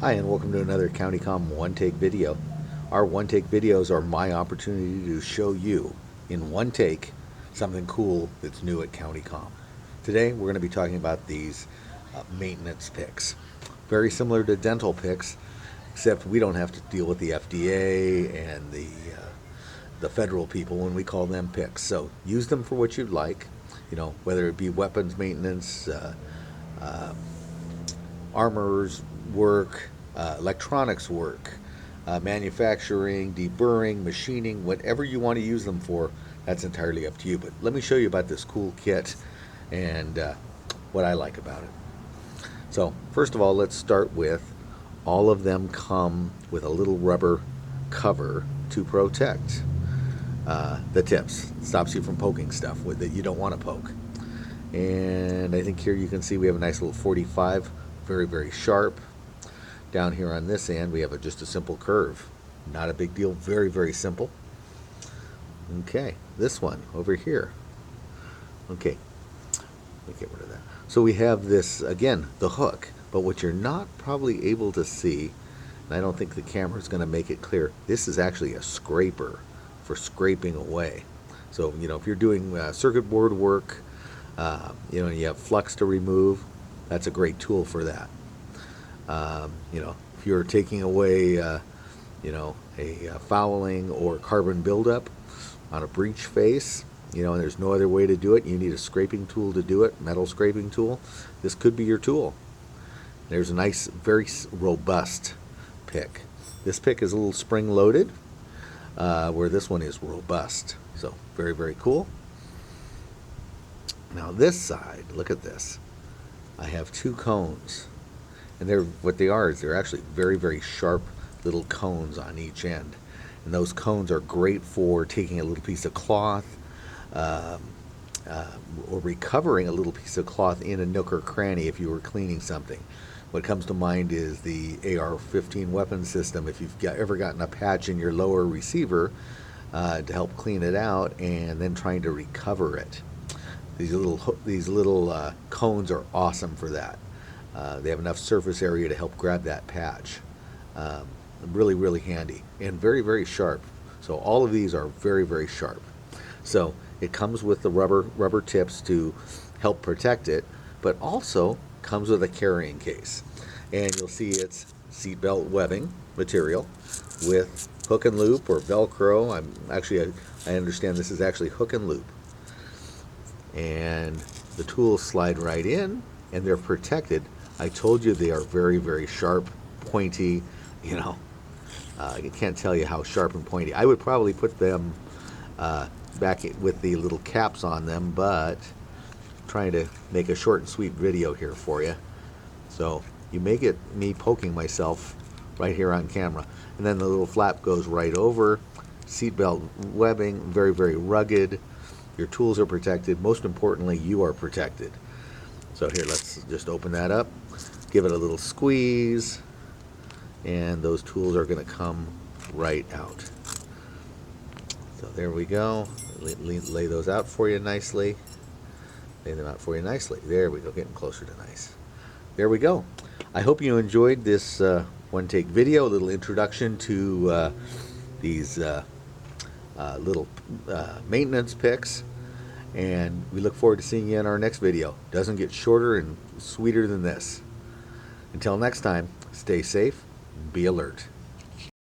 Hi, and welcome to another CountyComm one-take video. Our one-take videos are my opportunity to show you, in one take, something cool that's new at CountyComm. Today, we're going to be talking about these maintenance picks. Very similar to dental picks, except we don't have to deal with the FDA and the federal people when we call them picks. So use them for what you'd like, whether it be weapons maintenance, armor's work, electronics work, manufacturing, deburring, machining, whatever you want to use them for, that's entirely up to you. But let me show you about this cool kit and what I like about it. So first of all, let's start with all of them come with a little rubber cover to protect the tips. It stops you from poking stuff that you don't want to poke. And I think here you can see we have a nice little 45, very, very sharp. Down here on this end, we have just a simple curve. Not a big deal, very, very simple. Okay, this one over here. Okay, let me get rid of that. So we have this, again, the hook. But what you're not probably able to see, and I don't think the camera is going to make it clear, this is actually a scraper for scraping away. So, if you're doing circuit board work, and you have flux to remove, that's a great tool for that. If you're taking away, a fouling or carbon buildup on a breech face, and there's no other way to do it, you need a scraping tool to do it, metal scraping tool, this could be your tool. There's a nice, very robust pick. This pick is a little spring-loaded, where this one is robust. So, very, very cool. Now this side, look at this. I have two cones. And what they are is they're actually very, very sharp little cones on each end. And those cones are great for taking a little piece of cloth or recovering a little piece of cloth in a nook or cranny if you were cleaning something. What comes to mind is the AR-15 weapon system. If you've ever gotten a patch in your lower receiver to help clean it out and then trying to recover it. These little cones are awesome for that. They have enough surface area to help grab that patch. Really, really handy and very, very sharp. So all of these are very, very sharp. So it comes with the rubber tips to help protect it, but also comes with a carrying case. And you'll see it's seatbelt webbing material with hook and loop or Velcro. I understand this is actually hook and loop. And the tools slide right in and they're protected. I told you they are very, very sharp, pointy, I can't tell you how sharp and pointy. I would probably put them back with the little caps on them, but I'm trying to make a short and sweet video here for you. So you may get me poking myself right here on camera. And then the little flap goes right over. Seatbelt webbing, very, very rugged. Your tools are protected. Most importantly, you are protected. So here, let's just open that up. Give it a little squeeze. And those tools are going to come right out. So there we go. Lay those out for you nicely. Lay them out for you nicely. There we go. Getting closer to nice. There we go. I hope you enjoyed this one-take video. A little introduction to these little maintenance picks, and we look forward to seeing you in our next video. Doesn't get shorter and sweeter than this. Until next time, stay safe, be alert.